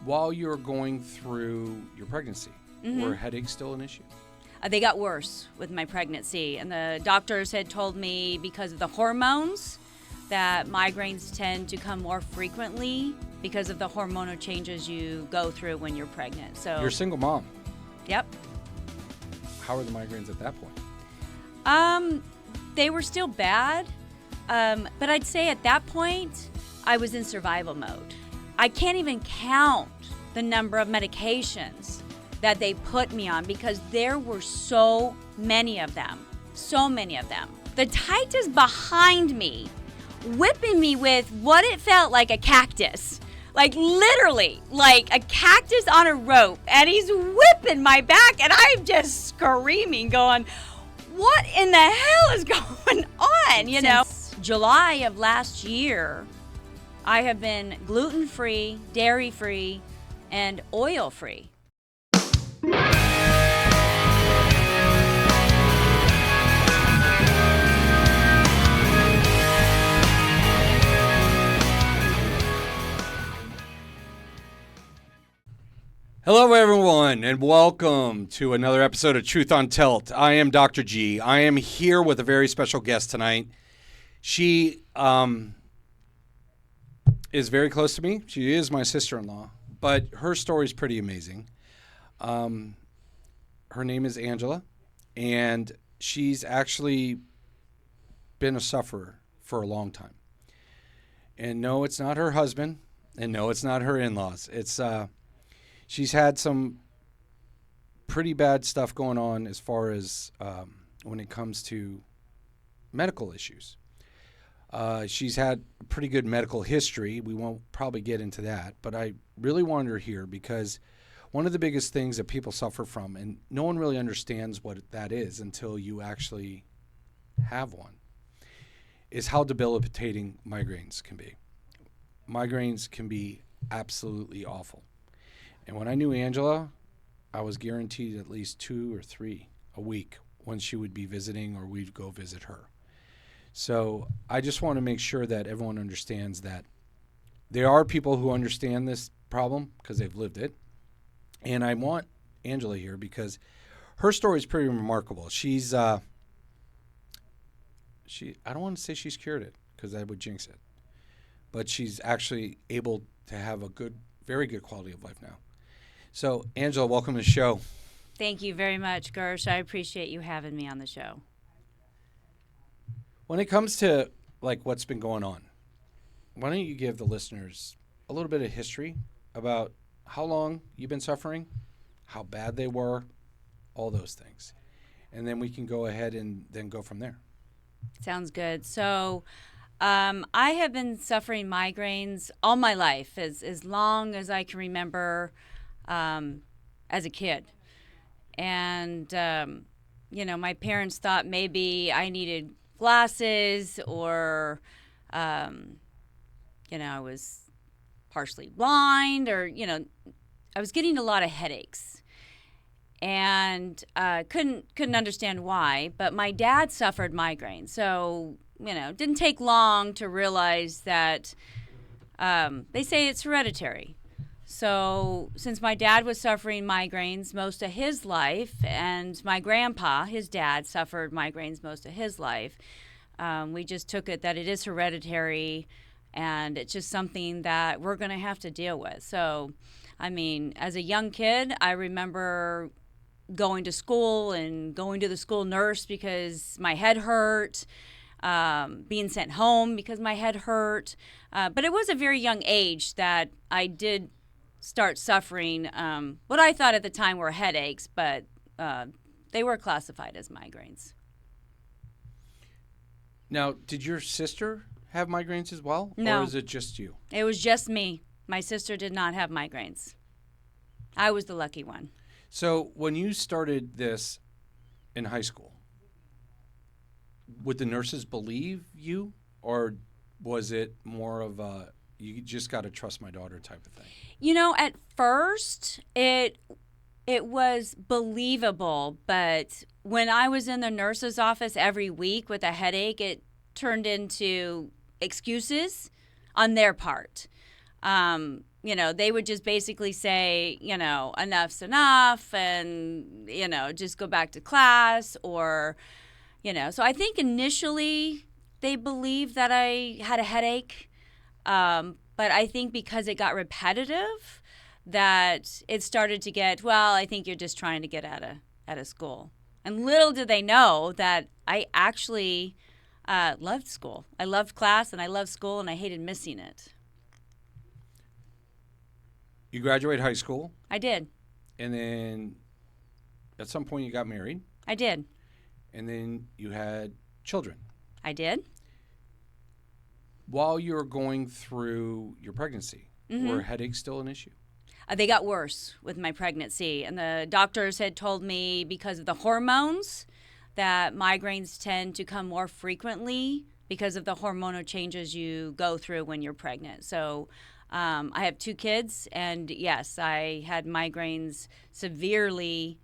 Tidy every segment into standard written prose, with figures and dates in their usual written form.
while you're going through your pregnancy, were headaches still an issue? They got worse with my pregnancy, and the doctors had told me because of the hormones that migraines tend to come more frequently because of the hormonal changes you go through when you're pregnant. So you're a single mom. Yep. How were the migraines at that point? They were still bad, but I'd say at that point I was in survival mode. I can't even count the number of medications that they put me on because there were so many of them. The Titas behind me, whipping me with what it felt like a cactus. Like literally, like a cactus on a rope. And he's whipping my back and I'm just screaming, going, what in the hell is going on, you know? Since July of last year, I have been gluten-free, dairy-free, and oil-free. Hello, everyone, and welcome to another episode of Truth on Tilt. I am Dr. G. I am here with a very special guest tonight. She is very close to me. She is my sister-in-law, but her story is pretty amazing. Her name is Angela, and she's actually been a sufferer for a long time. And no, it's not her husband, and no, it's not her in-laws. It's she's had some pretty bad stuff going on as far as when it comes to medical issues. She's had a pretty good medical history. We won't probably get into that, but I really wanted her here because one of the biggest things that people suffer from, and no one really understands what that is until you actually have one, is how debilitating migraines can be. Migraines can be absolutely awful. And when I knew Angela, I was guaranteed at least 2 or 3 a week when she would be visiting or we'd go visit her. So I just want to make sure that everyone understands that there are people who understand this problem because they've lived it. And I want Angela here because her story is pretty remarkable. She's, I don't want to say she's cured it because that would jinx it, but she's actually able to have a good, very good quality of life now. So, Angela, welcome to the show. Thank you very much, Gersh. I appreciate you having me on the show. When it comes to like what's been going on, why don't you give the listeners a little bit of history about how long you've been suffering, how bad they were, all those things. And then we can go ahead and then go from there. Sounds good. So I have been suffering migraines all my life, as long as I can remember as a kid. And, my parents thought maybe I needed glasses or, I was partially blind or, I was getting a lot of headaches. And couldn't understand why, but my dad suffered migraines. So, it didn't take long to realize that they say it's hereditary. So since my dad was suffering migraines most of his life, and my grandpa, his dad, suffered migraines most of his life, we just took it that it is hereditary, and it's just something that we're going to have to deal with. So, as a young kid, I remember going to school and going to the school nurse because my head hurt, being sent home because my head hurt. But it was a very young age that I did start suffering what I thought at the time were headaches, but they were classified as migraines. Now, did your sister have migraines as well? No. Or is it just you? It was just me. My sister did not have migraines. I was the lucky one. So when you started this in high school, would the nurses believe you, or was it more of a you just got to trust my daughter type of thing? At first it was believable, but when I was in the nurse's office every week with a headache, it turned into excuses on their part. they would just basically say, enough's enough, and, just go back to class, or, So I think initially they believed that I had a headache. But I think because it got repetitive, that it started to get, well, I think you're just trying to get out of school. And little did they know that I actually loved school. I loved class, and I loved school, and I hated missing it. You graduated high school, I did. and then at some point you got married, I did. and then you had children. I did. While you were going through your pregnancy, Mm-hmm. were headaches still an issue? They got worse with my pregnancy, and the doctors had told me because of the hormones that migraines tend to come more frequently because of the hormonal changes you go through when you're pregnant. So I have 2 kids, and yes, I had migraines severely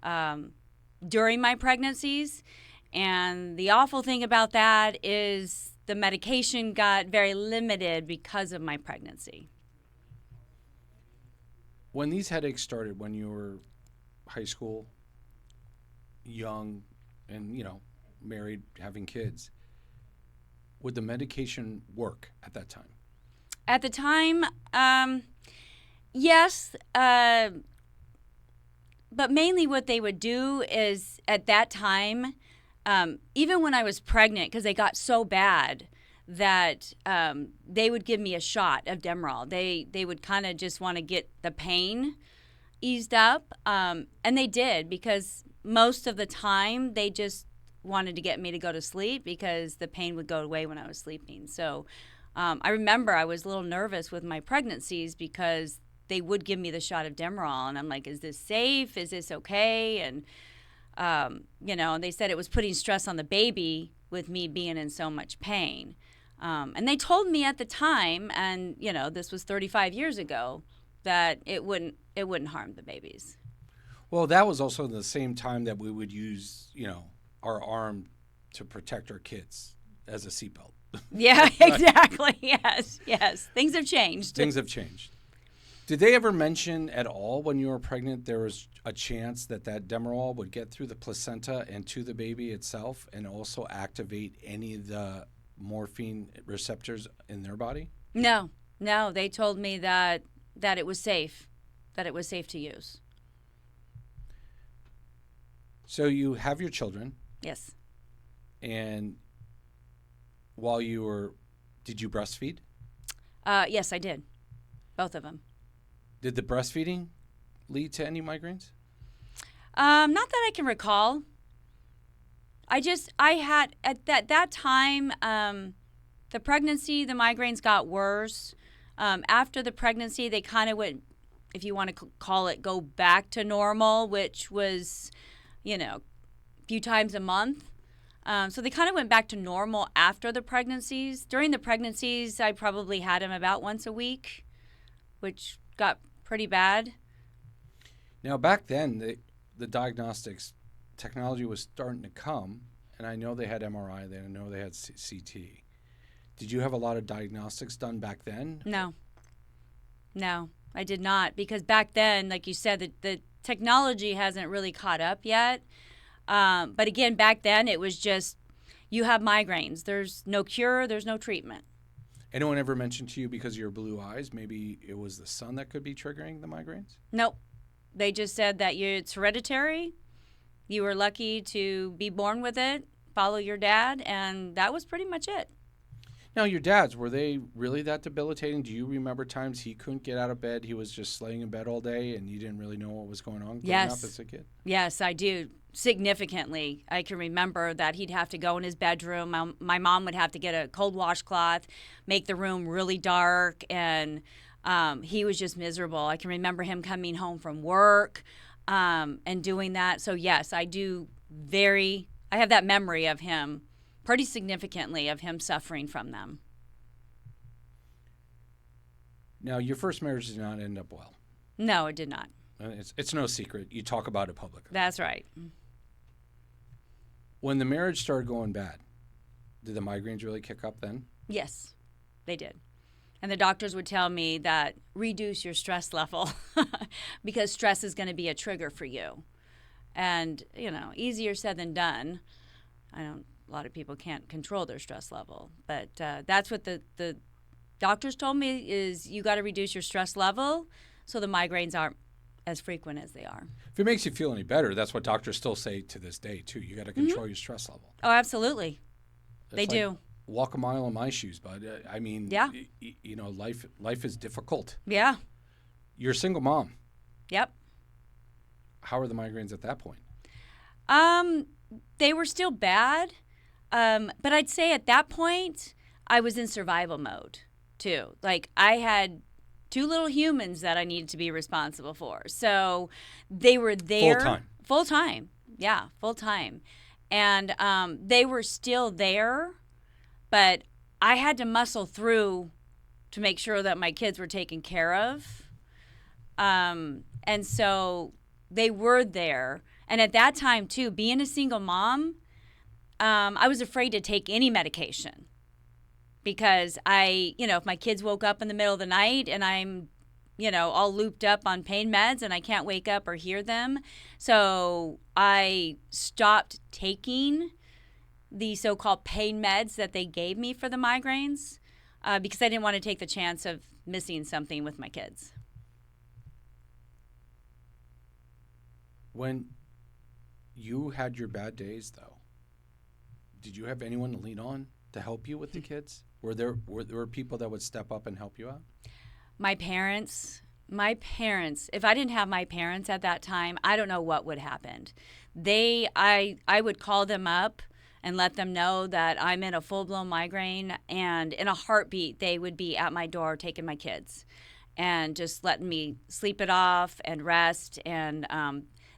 during my pregnancies. And the awful thing about that is the medication got very limited because of my pregnancy. When these headaches started, when you were high school, young, and married, having kids, would the medication work at that time? At the time, yes, but mainly what they would do is at that time, even when I was pregnant, because they got so bad that they would give me a shot of Demerol. They would kind of just want to get the pain eased up, and they did, because most of the time they just wanted to get me to go to sleep because the pain would go away when I was sleeping. So I remember I was a little nervous with my pregnancies because they would give me the shot of Demerol, and I'm like, is this safe? Is this okay? And and they said it was putting stress on the baby with me being in so much pain. And they told me at the time, and this was 35 years ago, that it wouldn't harm the babies. Well, that was also the same time that we would use, our arm to protect our kids as a seatbelt. Yeah, exactly. Yes. Things have changed. Things have changed. Did they ever mention at all when you were pregnant there was a chance that Demerol would get through the placenta and to the baby itself and also activate any of the morphine receptors in their body? No. They told me that it was safe, to use. So you have your children. Yes. And did you breastfeed? Yes, I did. Both of them. Did the breastfeeding lead to any migraines? Not that I can recall. I had at that time, the pregnancy, the migraines got worse. After the pregnancy, they kind of went, if you want to call it, go back to normal, which was, a few times a month. So they kind of went back to normal after the pregnancies. During the pregnancies, I probably had them about once a week, which got pretty bad. Now, back then, the diagnostics technology was starting to come, and I know they had MRI, I know they had CT. Did you have a lot of diagnostics done back then? No, I did not, because back then, like you said, the technology hasn't really caught up yet. But again, back then, it was just, you have migraines. There's no cure, there's no treatment. Anyone ever mentioned to you, because of your blue eyes, maybe it was the sun that could be triggering the migraines? Nope. They just said that it's hereditary. You were lucky to be born with it, follow your dad, and that was pretty much it. Now, your dads, were they really that debilitating? Do you remember times he couldn't get out of bed? He was just laying in bed all day and you didn't really know what was going on growing up as a kid? Yes, I do. Significantly. I can remember that he'd have to go in his bedroom. My mom would have to get a cold washcloth, make the room really dark, and he was just miserable. I can remember him coming home from work and doing that. So, yes, I have that memory of him, pretty significantly, of him suffering from them. Now, your first marriage did not end up well. No, it did not. It's no secret. You talk about it publicly. That's right. When the marriage started going bad, did the migraines really kick up then? Yes, they did. And the doctors would tell me that reduce your stress level because stress is going to be a trigger for you. And, easier said than done. A lot of people can't control their stress level. But that's what the doctors told me is you got to reduce your stress level so the migraines aren't as frequent as they are. If it makes you feel any better, that's what doctors still say to this day, too. You got to control your stress level. Oh, absolutely. It's They like, do. Walk a mile in my shoes, bud. I mean, Yeah. life is difficult. Yeah. You're a single mom. Yep. How are the migraines at that point? They were still bad, but I'd say at that point I was in survival mode too. Like I had 2 little humans that I needed to be responsible for, so they were there full time. Yeah, full time, and they were still there, but I had to muscle through to make sure that my kids were taken care of, and so they were there. And at that time, too, being a single mom, I was afraid to take any medication because if my kids woke up in the middle of the night and I'm, all looped up on pain meds and I can't wake up or hear them. So I stopped taking the so-called pain meds that they gave me for the migraines because I didn't want to take the chance of missing something with my kids. When you had your bad days, though, did you have anyone to lean on to help you with the kids? Were there people that would step up and help you out? My parents, if I didn't have my parents at that time, I don't know what would happen. I would call them up and let them know that I'm in a full-blown migraine, and in a heartbeat, they would be at my door taking my kids and just letting me sleep it off and rest. And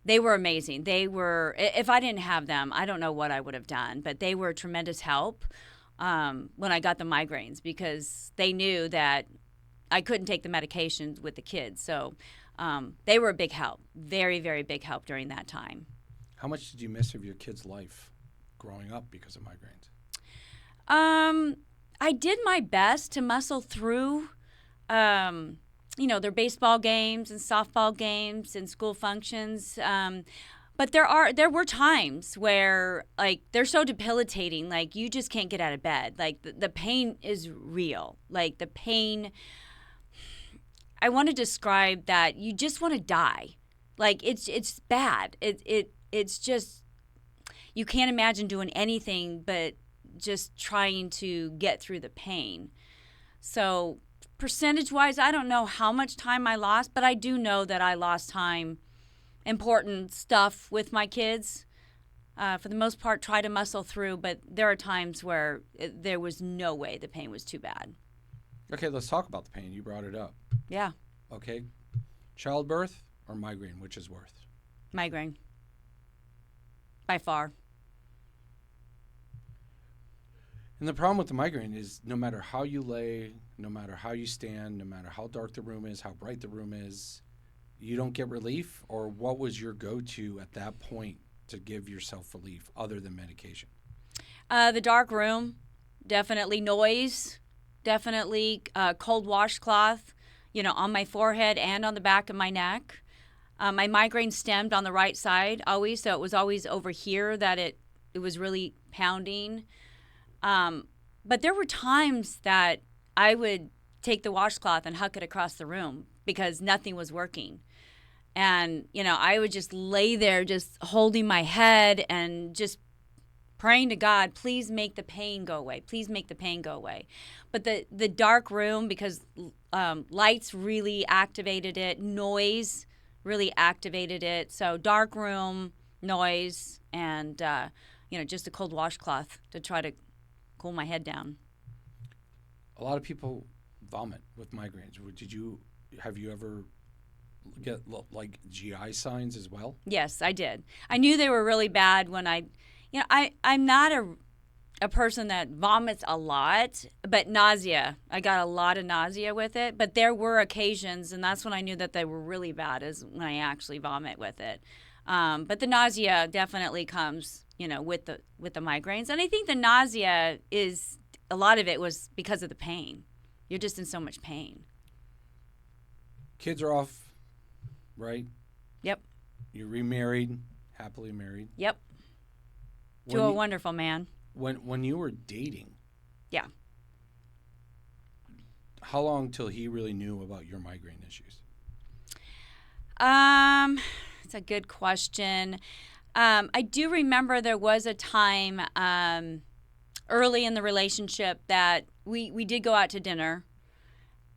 they were amazing. If I didn't have them, I don't know what I would have done, but they were a tremendous help when I got the migraines because they knew that I couldn't take the medications with the kids. So they were a big help, very, very big help during that time. How much did you miss of your kid's life growing up because of migraines? I did my best to muscle through their baseball games and softball games and school functions. But there were times where like they're so debilitating, like you just can't get out of bed. Like the pain is real. Like the pain, I want to describe that you just want to die. Like it's bad. It's just you can't imagine doing anything but just trying to get through the pain. So percentage-wise, I don't know how much time I lost, but I do know that I lost time, important stuff with my kids. For the most part, try to muscle through, but there are times where there was no way the pain was too bad. Okay, let's talk about the pain. You brought it up. Yeah. Okay. Childbirth or migraine, which is worse? Migraine. By far. And the problem with the migraine is no matter how you lay, no matter how you stand, no matter how dark the room is, how bright the room is, you don't get relief? Or what was your go-to at that point to give yourself relief other than medication? The dark room, definitely noise, definitely cold washcloth, on my forehead and on the back of my neck. My migraine stemmed on the right side always, so it was always over here that it was really pounding. But there were times that I would take the washcloth and huck it across the room because nothing was working. And, I would just lay there just holding my head and just praying to God, please make the pain go away. Please make the pain go away. But the dark room, because lights really activated it, noise really activated it. So dark room, noise, and, just a cold washcloth to try to cool my head down. A lot of people vomit with migraines. Have you ever get like GI signs as well? Yes, I did. I knew they were really bad when I'm not a person that vomits a lot, but nausea. I got a lot of nausea with it, but there were occasions, and that's when I knew that they were really bad, is when I actually vomit with it. But the nausea definitely comes, with the migraines, and I think the nausea is a lot of it was because of the pain. You're just in so much pain. Kids are off, right? Yep. You're remarried, happily married. Yep. To When a you- wonderful man. When you were dating, Yeah. how long till he really knew about your migraine issues? It's a good question. I do remember there was a time early in the relationship that we did go out to dinner,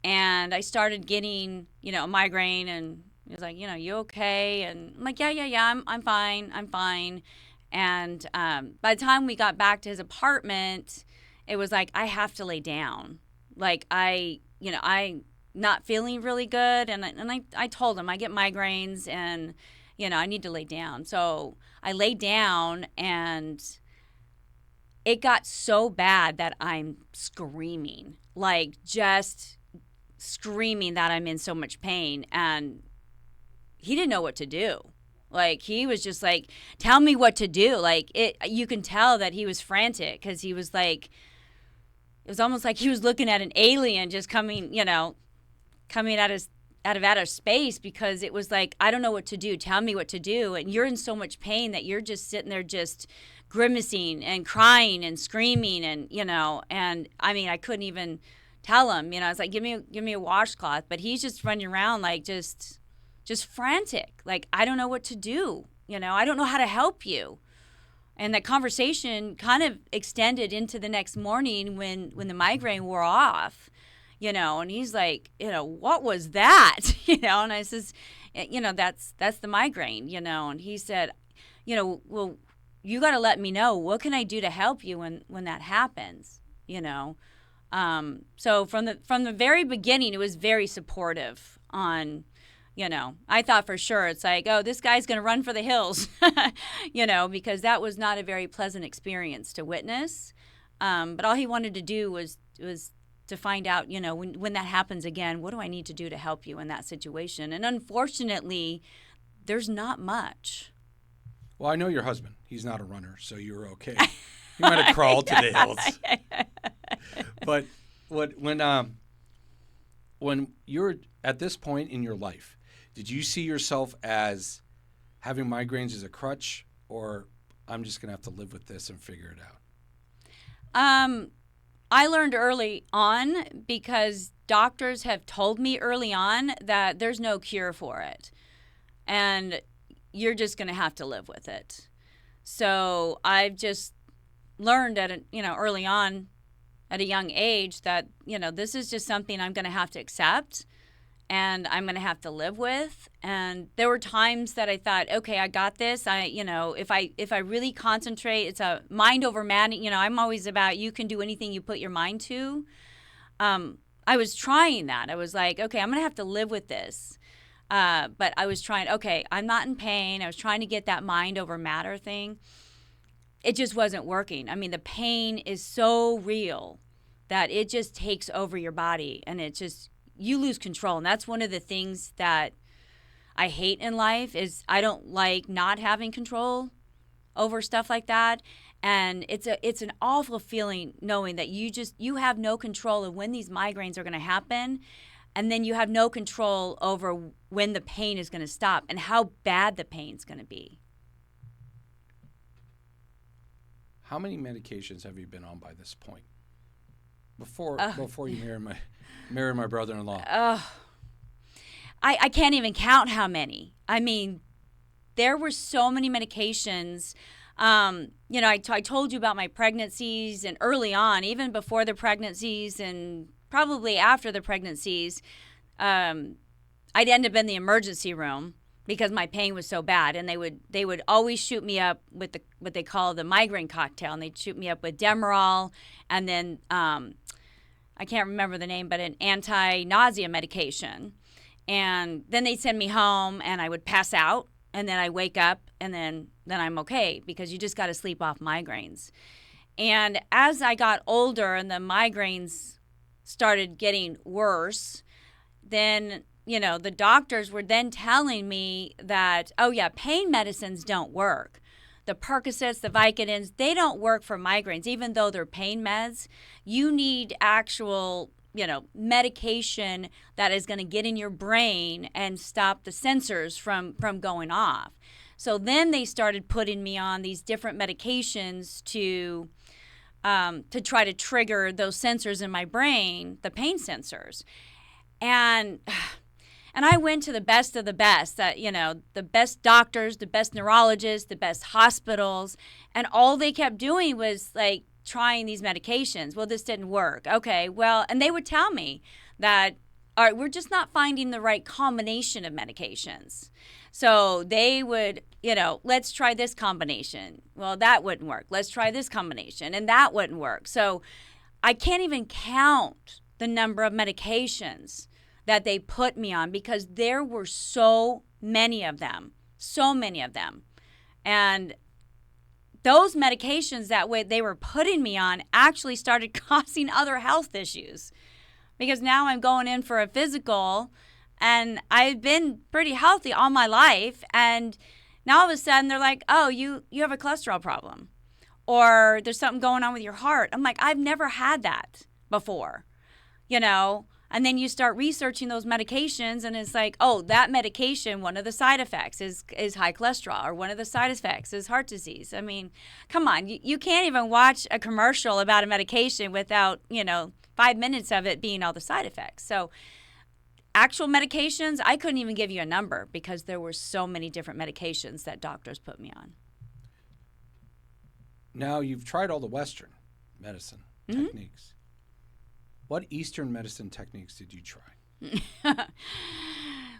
and I started getting, a migraine, and he was like, you okay? And I'm like, yeah, I'm fine. And by the time we got back to his apartment, it was like, I have to lay down. Like I not feeling really good, and I told him I get migraines, and I need to lay down. So I lay down, and it got so bad that I'm screaming, like just screaming that I'm in so much pain, and he didn't know what to do. Like he was just like, tell me what to do. Like you can tell that he was frantic, because he was like, it was almost like he was looking at an alien just coming out of outer space, because it was like, I don't know what to do. Tell me what to do. And you're in so much pain that you're just sitting there just grimacing and crying and screaming, and and I mean, I couldn't even tell him. I was like, give me a washcloth, but he's just running around like just frantic. Like, I don't know what to do. I don't know how to help you. And that conversation kind of extended into the next morning when the migraine wore off, and he's like, what was that? And I says, that's the migraine, and he said, well, you got to let me know, what can I do to help you when that happens, so from the very beginning, it was very supportive on, I thought for sure it's like, oh, this guy's going to run for the hills, because that was not a very pleasant experience to witness. But all he wanted to do was to find out, when that happens again, what do I need to do to help you in that situation? And unfortunately, there's not much. Well, I know your husband. He's not a runner, so you were okay. He might have crawled to the hills. But when you're at this point in your life, did you see yourself as having migraines as a crutch, or I'm just going to have to live with this and figure it out? I learned early on, because doctors have told me early on that there's no cure for it, and you're just going to have to live with it. So I've just learned early on at a young age that, this is just something I'm going to have to accept, and I'm going to have to live with. And there were times that I thought, okay, I got this. If I really concentrate, it's a mind over matter. I'm always about, you can do anything you put your mind to. I was trying that. I was like, okay, I'm going to have to live with this. But I was trying, okay, I'm not in pain. I was trying to get that mind over matter thing. It just wasn't working. I mean, the pain is so real that it just takes over your body, and you lose control. And that's one of the things that I hate in life, is I don't like not having control over stuff like that. And it's an awful feeling knowing that you have no control of when these migraines are going to happen, and then you have no control over when the pain is going to stop and how bad the pain's going to be. How many medications have you been on by this point? Before you married my brother-in-law. I can't even count how many. I mean, there were so many medications. I told you about my pregnancies, and early on, even before the pregnancies and probably after the pregnancies, I'd end up in the emergency room because my pain was so bad. And they would always shoot me up with what they call the migraine cocktail, and they'd shoot me up with Demerol, and then I can't remember the name, but an anti-nausea medication. And then they'd send me home, and I would pass out, and then I wake up, and then I'm okay, because you just got to sleep off migraines. And as I got older and the migraines started getting worse, then the doctors were then telling me that, oh yeah, pain medicines don't work. The Percocets, the Vicodins, they don't work for migraines, even though they're pain meds. You need actual medication that is going to get in your brain and stop the sensors from going off. So then they started putting me on these different medications to try to trigger those sensors in my brain, the pain sensors. And I went to the best of the best, the best doctors, the best neurologists, the best hospitals, and all they kept doing was like trying these medications. Well, this didn't work. Okay, well, and they would tell me that, all right, we're just not finding the right combination of medications. So they would, let's try this combination. Well, that wouldn't work. Let's try this combination, and that wouldn't work. So I can't even count the number of medications that they put me on because there were so many of them. And those medications that way they were putting me on actually started causing other health issues, because now I'm going in for a physical and I've been pretty healthy all my life, and now all of a sudden they're like, oh, you have a cholesterol problem, or there's something going on with your heart. I'm like, I've never had that before, And then you start researching those medications, and it's like, oh, that medication, one of the side effects is high cholesterol, or one of the side effects is heart disease. I mean, come on, you can't even watch a commercial about a medication without, 5 minutes of it being all the side effects. So actual medications, I couldn't even give you a number because there were so many different medications that doctors put me on. Now, you've tried all the Western medicine techniques. What Eastern medicine techniques did you try?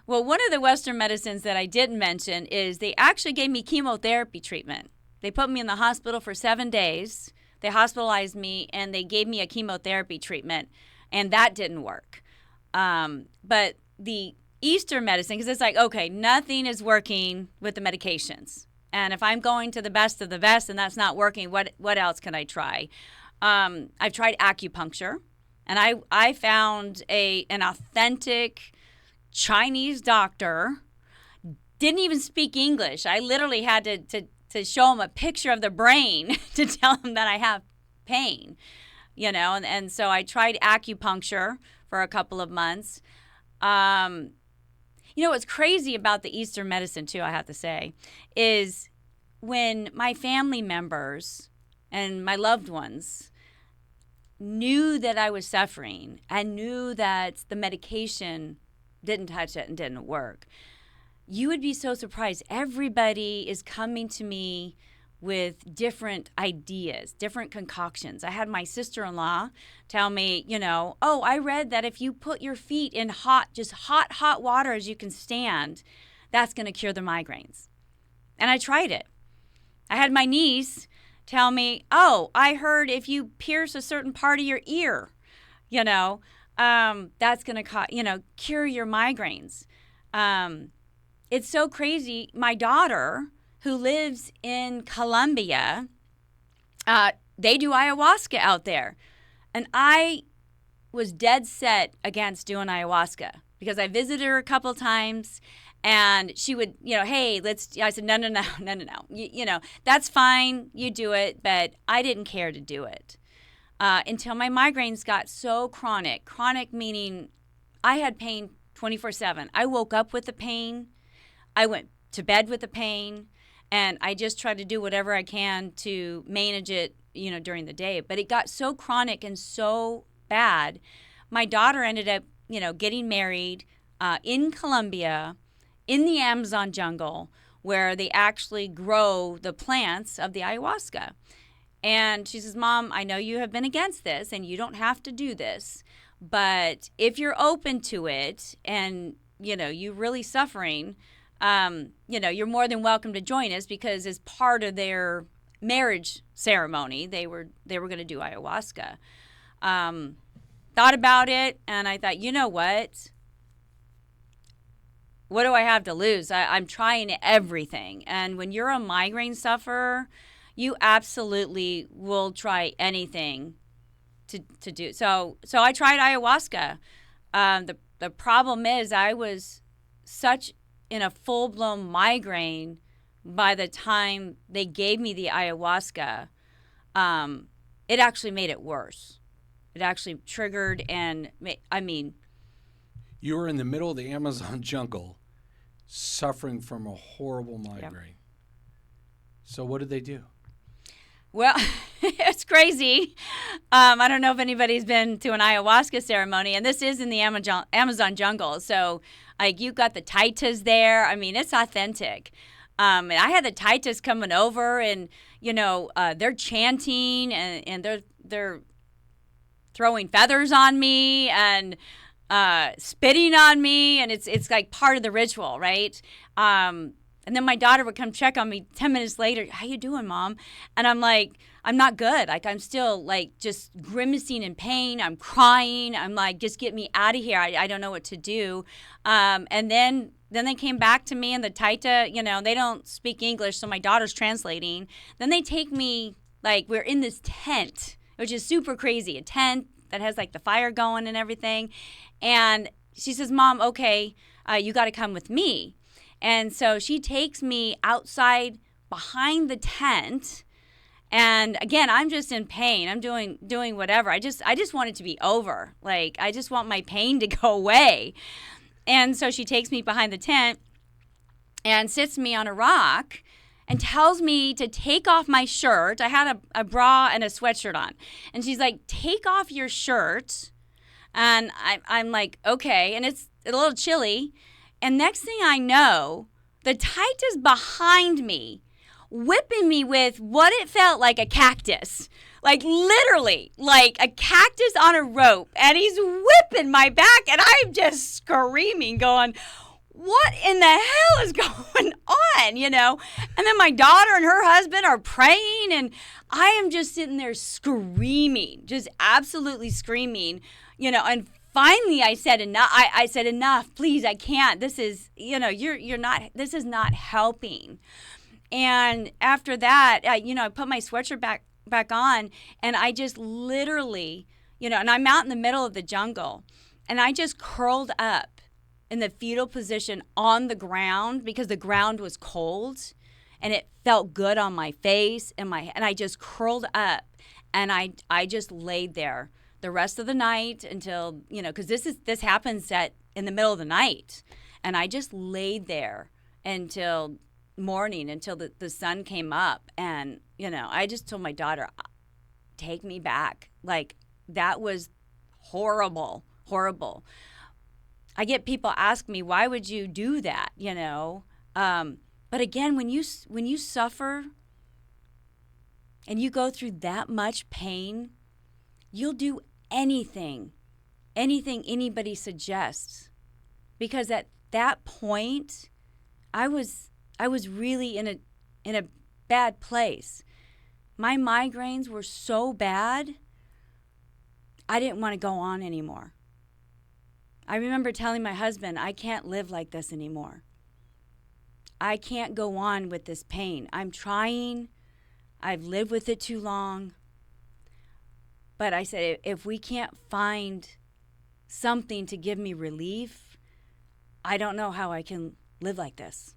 Well, one of the Western medicines that I didn't mention is they actually gave me chemotherapy treatment. They put me in the hospital for 7 days. They hospitalized me, and they gave me a chemotherapy treatment, and that didn't work. But the Eastern medicine, because it's like, okay, nothing is working with the medications. And if I'm going to the best of the best and that's not working, what else can I try? I've tried acupuncture. And I found an authentic Chinese doctor, didn't even speak English. I literally had to show him a picture of the brain to tell him that I have pain, and so I tried acupuncture for a couple of months. What's crazy about the Eastern medicine, too, I have to say, is when my family members and my loved ones knew that I was suffering and knew that the medication didn't touch it and didn't work, you would be so surprised. Everybody is coming to me with different ideas, different concoctions. I had my sister-in-law tell me, oh, I read that if you put your feet in hot water as you can stand, that's going to cure the migraines. And I tried it. I had my niece tell me, oh, I heard if you pierce a certain part of your ear, that's going to, cure your migraines. It's so crazy. My daughter, who lives in Colombia, they do ayahuasca out there. And I was dead set against doing ayahuasca because I visited her a couple times. And she would, hey, I said, no. That's fine. You do it. But I didn't care to do it until my migraines got so chronic. Chronic meaning I had pain 24/7. I woke up with the pain. I went to bed with the pain. And I just tried to do whatever I can to manage it, during the day. But it got so chronic and so bad. My daughter ended up, getting married in Colombia, in the Amazon jungle, where they actually grow the plants of the ayahuasca. And she says, Mom, I know you have been against this and you don't have to do this, but if you're open to it and, you're really suffering, you're more than welcome to join us, because as part of their marriage ceremony, they were going to do ayahuasca. Thought about it, and I thought, you know what? What do I have to lose? I'm trying everything. And when you're a migraine sufferer, you absolutely will try anything to do. So I tried ayahuasca. The problem is I was such in a full-blown migraine by the time they gave me the ayahuasca. It actually made it worse. It actually triggered, and I mean, You were in the middle of the Amazon jungle suffering from a horrible yeah. migraine. So what did they do? Well, it's crazy. I don't know if anybody's been to an ayahuasca ceremony, and this is in the Amazon jungle. So, like, you got the Titas there. I mean, it's authentic. And I had the Titas coming over, and they're chanting, and they're throwing feathers on me and spitting on me, and it's like part of the ritual, right? And then my daughter would come check on me 10 minutes later. How you doing, Mom? And I'm like, I'm not good. Like, I'm still like just grimacing in pain. I'm crying. I'm like, just get me out of here. I don't know what to do. And then they came back to me, and the Taita, they don't speak English, so my daughter's translating. Then they take me, like, we're in this tent, which is super crazy, a tent that has like the fire going and everything. And she says, Mom, okay, you got to come with me. And so she takes me outside behind the tent. And again, I'm just in pain. I'm doing whatever. I just want it to be over. Like, I just want my pain to go away. And so she takes me behind the tent and sits me on a rock and tells me to take off my shirt. I had a bra and a sweatshirt on. And she's like, take off your shirt. And I'm like, okay. And it's a little chilly. And next thing I know, the Titus behind me, whipping me with what it felt like a cactus. Like, literally, like a cactus on a rope. And he's whipping my back, and I'm just screaming, going, what in the hell is going on, And then my daughter and her husband are praying, and I am just sitting there screaming, just absolutely screaming, and finally I said enough. I said, enough, please, I can't. This is, you're not, this is not helping. And after that, I put my sweatshirt back on, and I just literally, and I'm out in the middle of the jungle, and I just curled up in the fetal position on the ground because the ground was cold, and it felt good on my face and I just curled up, and I just laid there the rest of the night until, because this happens in the middle of the night, and I just laid there until morning, until the sun came up. And I just told my daughter, take me back. Like, that was horrible. I get people ask me, why would you do that? But again, when you suffer and you go through that much pain, you'll do anything anybody suggests, because at that point I was really in a bad place. My migraines were so bad, I didn't want to go on anymore. I remember telling my husband, I can't live like this anymore. I can't go on with this pain. I'm trying. I've lived with it too long. But I said, if we can't find something to give me relief, I don't know how I can live like this.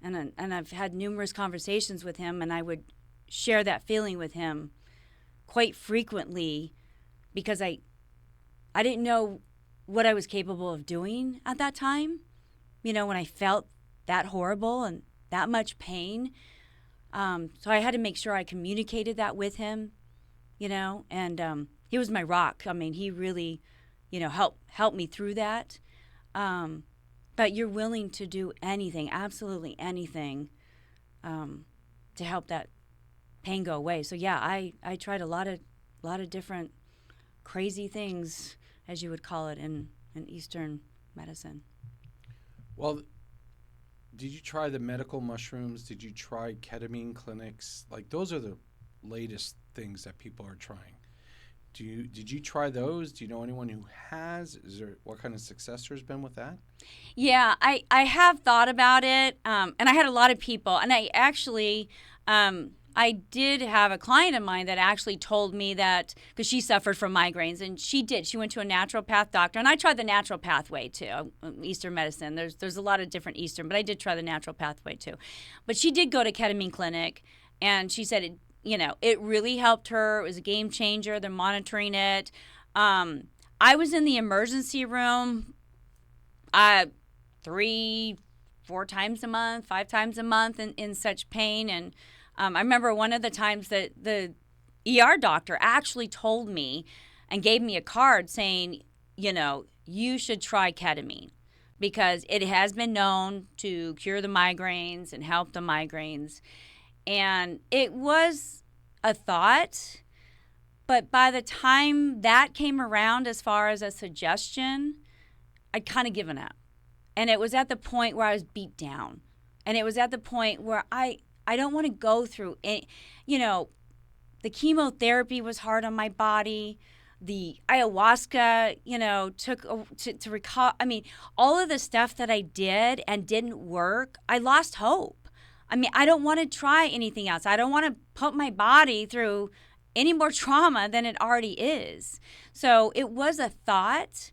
And I've had numerous conversations with him, and I would share that feeling with him quite frequently, because I didn't know what I was capable of doing at that time, when I felt that horrible and that much pain. So I had to make sure I communicated that with him, and he was my rock. I mean, he really, helped me through that. But you're willing to do anything, absolutely anything, to help that pain go away. So yeah, I tried a lot of different crazy things, as you would call it, in Eastern medicine. Well, did you try the medical mushrooms? Did you try ketamine clinics? Like, those are the latest things that people are trying. Did you try those? Do you know anyone who has? What kind of success there's been with that? Yeah, I have thought about it, and I had a lot of people, and I actually, I did have a client of mine that actually told me that, because she suffered from migraines, and she went to a naturopath doctor, and I tried the natural pathway too, Eastern medicine. There's a lot of different Eastern, but I did try the natural pathway too. But she did go to ketamine clinic, and she said it really helped her. It was a game changer. They're monitoring it. I was in the emergency room 3, 4 times a month, 5 times a month in such pain. And I remember one of the times that the ER doctor actually told me and gave me a card saying, you should try ketamine because it has been known to cure the migraines and help the migraines. And it was a thought, but by the time that came around as far as a suggestion, I'd kind of given up. And it was at the point where I was beat down. And it was at the point where I don't want to go through any, the chemotherapy was hard on my body. The ayahuasca, took to recall. I mean, all of the stuff that I did and didn't work, I lost hope. I mean, I don't want to try anything else. I don't want to put my body through any more trauma than it already is. So it was a thought,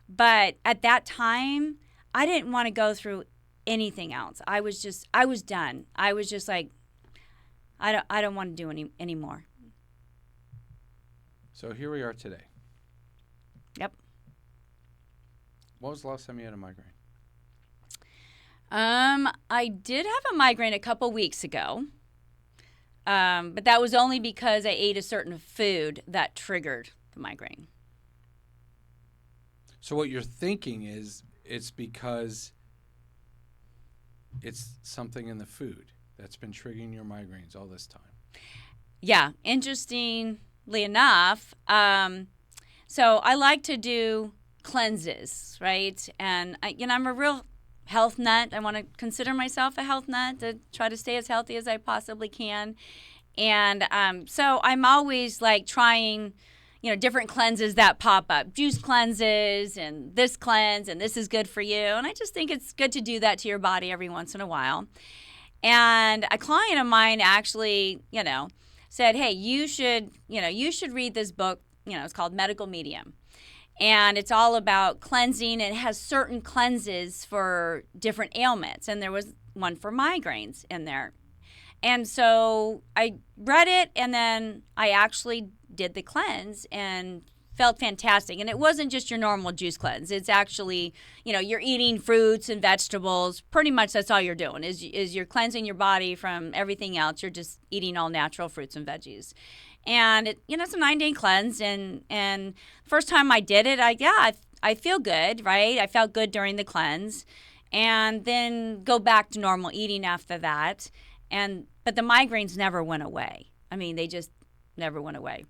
but at that time, I didn't want to go through anything else. I was done. I was just like, I don't want to do any more. So here we are today. Yep. What was the last time you had a migraine? I did have a migraine a couple weeks ago. But that was only because I ate a certain food that triggered the migraine. So what you're thinking is it's because it's something in the food that's been triggering your migraines all this time. Yeah, interestingly enough, so I like to do cleanses, right? And I'm a real health nut. I want to consider myself a health nut to try to stay as healthy as I possibly can. And so I'm always like trying, different cleanses that pop up, juice cleanses and this cleanse and this is good for you. And I just think it's good to do that to your body every once in a while. And a client of mine actually, said, hey, you should read this book. It's called Medical Medium. And it's all about cleansing. It has certain cleanses for different ailments. And there was one for migraines in there. And so I read it, and then I actually did the cleanse and felt fantastic. And it wasn't just your normal juice cleanse. It's actually, you're eating fruits and vegetables. Pretty much that's all you're doing is you're cleansing your body from everything else. You're just eating all natural fruits and veggies. And it's a 9-day cleanse. And first time I did it, I feel good, right? I felt good during the cleanse, and then go back to normal eating after that. But the migraines never went away. I mean, they just never went away.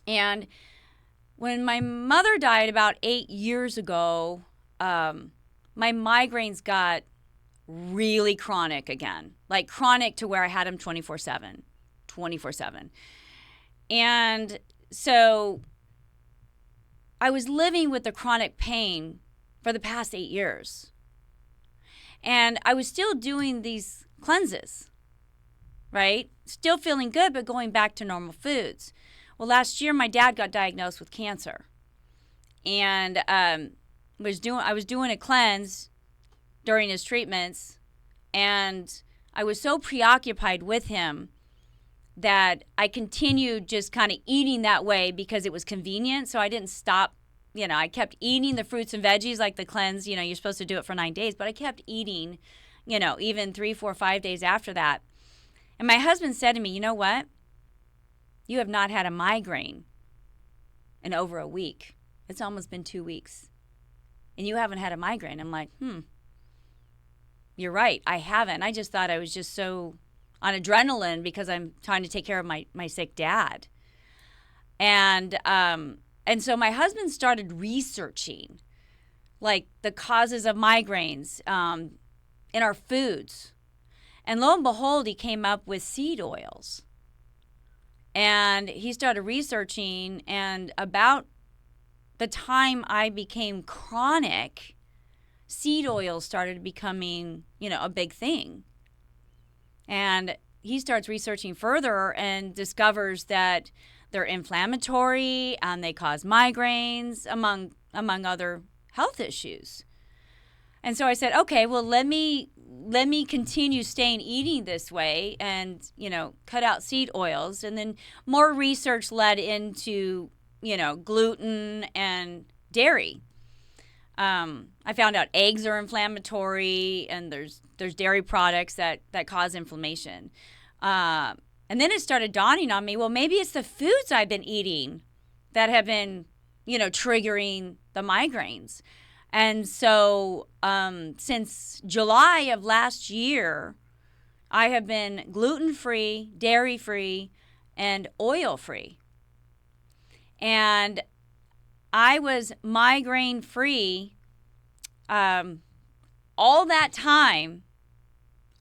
And when my mother died about 8 years ago, my migraines got really chronic again, like chronic to where I had them 24/7. And so I was living with the chronic pain for the past 8 years. And I was still doing these cleanses, right? Still feeling good, but going back to normal foods. Well, last year, my dad got diagnosed with cancer. And I was doing a cleanse during his treatments. And I was so preoccupied with him that I continued just kind of eating that way because it was convenient. So I didn't stop. I kept eating the fruits and veggies like the cleanse. You're supposed to do it for 9 days. But I kept eating, even 3, 4, 5 days after that. And my husband said to me, you know what? You have not had a migraine in over a week. It's almost been 2 weeks. And you haven't had a migraine. I'm like, you're right. I haven't. I just thought I was just so on adrenaline because I'm trying to take care of my sick dad. And so my husband started researching like the causes of migraines in our foods. And lo and behold, he came up with seed oils. And he started researching, and about the time I became chronic, seed oils started becoming, a big thing. And he starts researching further and discovers that they're inflammatory and they cause migraines, among other health issues. And so I said, okay, well, let me continue eating this way and, cut out seed oils. And then more research led into, gluten and dairy. I found out eggs are inflammatory, and there's dairy products that cause inflammation. And then it started dawning on me, well, maybe it's the foods I've been eating that have been, triggering the migraines. And so since July of last year, I have been gluten-free, dairy-free, and oil-free. And I was migraine-free all that time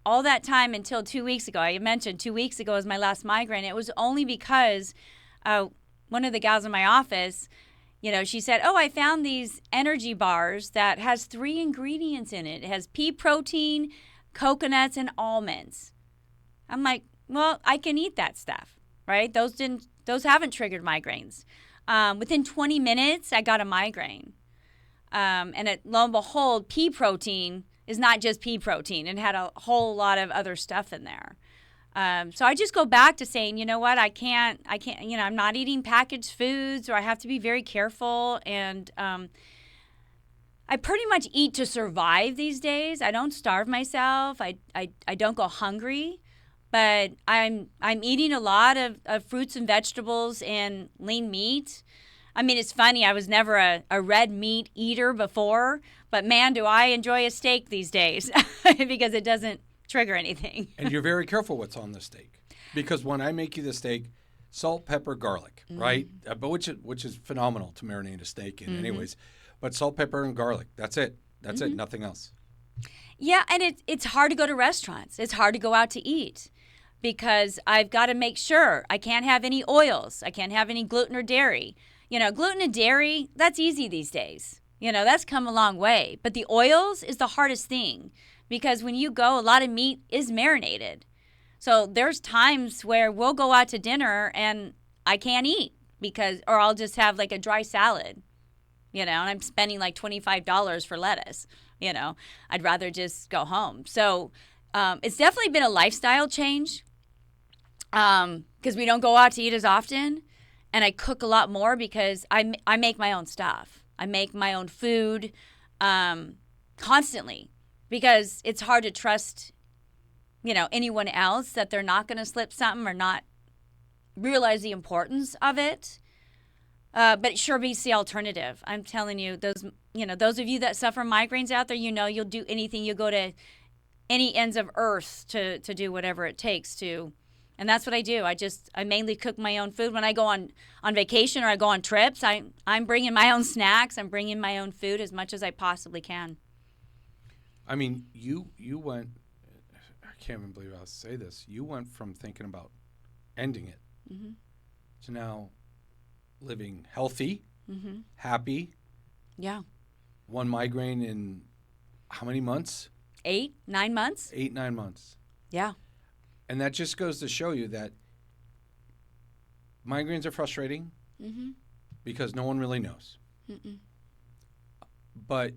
until 2 weeks ago. I mentioned 2 weeks ago was my last migraine. It was only because one of the gals in my office, she said, oh, I found these energy bars that has 3 ingredients in it. It has pea protein, coconuts, and almonds. I'm like, well, I can eat that stuff, right? Those haven't triggered migraines. Within 20 minutes, I got a migraine. And lo and behold, pea protein is not just pea protein. It had a whole lot of other stuff in there. So I just go back to saying, you know what, I can't, I'm not eating packaged foods, or I have to be very careful. And I pretty much eat to survive these days. I don't starve myself. I don't go hungry, but I'm eating a lot of fruits and vegetables and lean meat. I mean, it's funny. I was never a red meat eater before, but man, do I enjoy a steak these days because it doesn't trigger anything. And you're very careful what's on the steak, because when I make you the steak, salt, pepper, garlic, right? But which is phenomenal to marinate a steak in, anyways. But salt, pepper, and garlic. That's it. That's it. Nothing else. Yeah, and it's hard to go to restaurants. It's hard to go out to eat because I've got to make sure I can't have any oils. I can't have any gluten or dairy. Gluten and dairy, that's easy these days. That's come a long way. But the oils is the hardest thing because when you go, a lot of meat is marinated. So there's times where we'll go out to dinner and I can't eat or I'll just have like a dry salad, and I'm spending like $25 for lettuce. I'd rather just go home. So it's definitely been a lifestyle change because we don't go out to eat as often. And I cook a lot more because I make my own stuff. I make my own food constantly because it's hard to trust, anyone else that they're not going to slip something or not realize the importance of it. But it sure beats the alternative. I'm telling you, those of you that suffer migraines out there, you'll do anything. You'll go to any ends of earth to do whatever it takes to. And that's what I do. I mainly cook my own food. When I go on vacation or I go on trips, I'm bringing my own snacks. I'm bringing my own food as much as I possibly can. I mean, you went, I can't even believe I'll say this. You went from thinking about ending it to now living healthy, happy. Yeah. 1 migraine in how many months? 8, 9 months. 8, 9 months. Yeah. And that just goes to show you that migraines are frustrating because no one really knows. But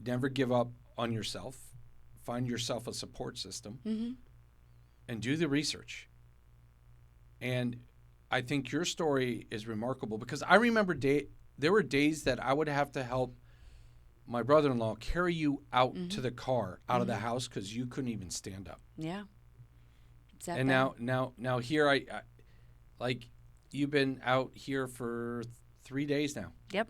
never give up on yourself. Find yourself a support system and do the research. And I think your story is remarkable because I remember there were days that I would have to help my brother-in-law carry you out to the car, out of the house, because you couldn't even stand up. Yeah. And now here I like you've been out here for 3 days now. Yep.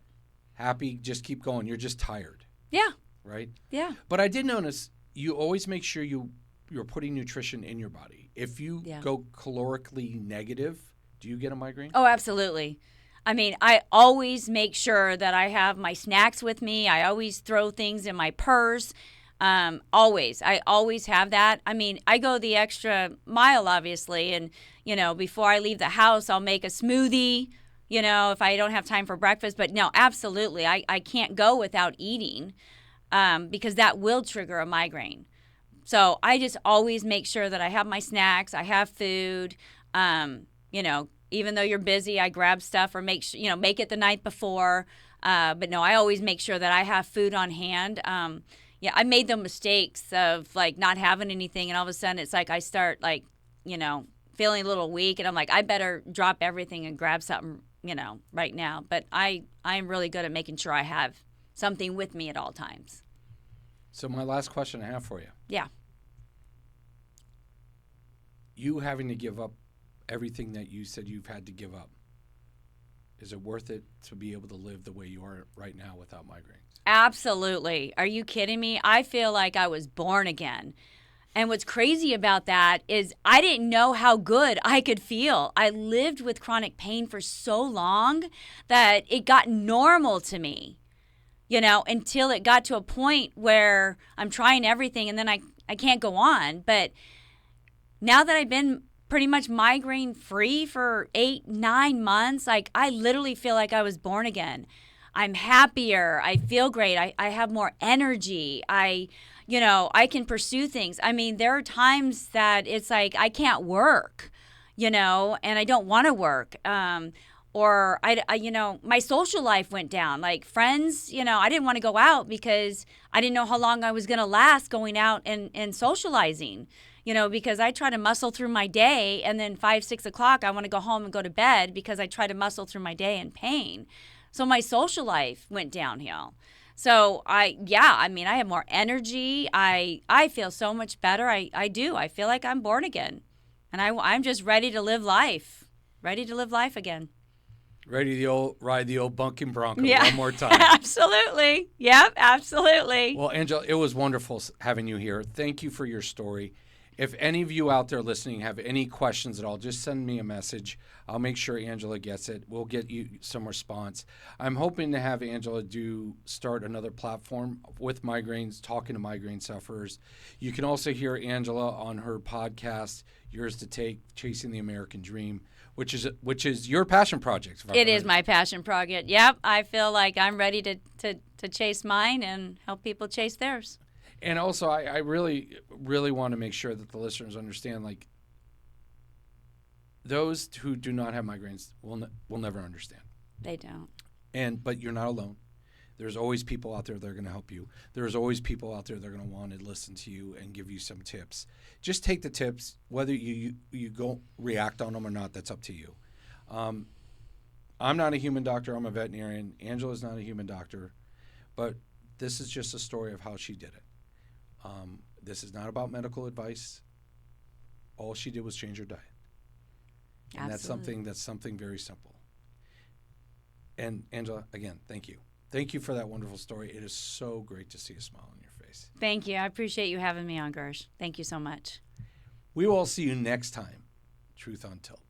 Happy, just keep going. You're just tired. Yeah. Right? Yeah. But I did notice you always make sure you're putting nutrition in your body. If you go calorically negative, do you get a migraine? Oh, absolutely. I mean, I always make sure that I have my snacks with me. I always throw things in my purse. Always. I always have that. I mean, I go the extra mile, obviously. And, before I leave the house, I'll make a smoothie, if I don't have time for breakfast. But no, absolutely. I can't go without eating because that will trigger a migraine. So I just always make sure that I have my snacks. I have food. Even though you're busy, I grab stuff or make it the night before. But no, I always make sure that I have food on hand. Yeah, I made the mistakes of like not having anything, and all of a sudden it's like I start feeling a little weak, and I'm like, I better drop everything and grab something, right now. But I'm really good at making sure I have something with me at all times. So my last question I have for you. Yeah. You having to give up everything that you said you've had to give up, is it worth it to be able to live the way you are right now without migraines? Absolutely. Are you kidding me? I feel like I was born again. And what's crazy about that is I didn't know how good I could feel. I lived with chronic pain for so long that it got normal to me, until it got to a point where I'm trying everything and then I can't go on. But now that I've been pretty much migraine free for 8-9 months, like I literally feel like I was born again. I'm happier. I feel great. I have more energy. I can pursue things. I mean, there are times that it's like I can't work, and I don't want to work. Or my social life went down. Like friends, I didn't want to go out because I didn't know how long I was going to last going out and socializing. Because I try to muscle through my day, and then 5-6 o'clock, I want to go home and go to bed because I try to muscle through my day in pain. So my social life went downhill. So I have more energy. I feel so much better. I do. I feel like I'm born again, and I'm just ready to live life. Ready to live life again. Ready to ride the old bunking Bronco Yeah. one more time. Absolutely. Yep, absolutely. Well, Angela, it was wonderful having you here. Thank you for your story. If any of you out there listening have any questions at all, just send me a message. I'll make sure Angela gets it. We'll get you some response. I'm hoping to have Angela start another platform with migraines, talking to migraine sufferers. You can also hear Angela on her podcast, Yours to Take, Chasing the American Dream, which is your passion project. It is my passion project. Yep, I feel like I'm ready to chase mine and help people chase theirs. And also, I really, really want to make sure that the listeners understand, like, those who do not have migraines will never understand. They don't. But you're not alone. There's always people out there that are going to help you. There's always people out there that are going to want to listen to you and give you some tips. Just take the tips. Whether you go react on them or not, that's up to you. I'm not a human doctor. I'm a veterinarian. Angela's not a human doctor. But this is just a story of how she did it. This is not about medical advice. All she did was change her diet. And Absolutely. that's something very simple. And Angela, again, thank you. Thank you for that wonderful story. It is so great to see a smile on your face. Thank you. I appreciate you having me on, Gersh. Thank you so much. We will see you next time. Truth Untold.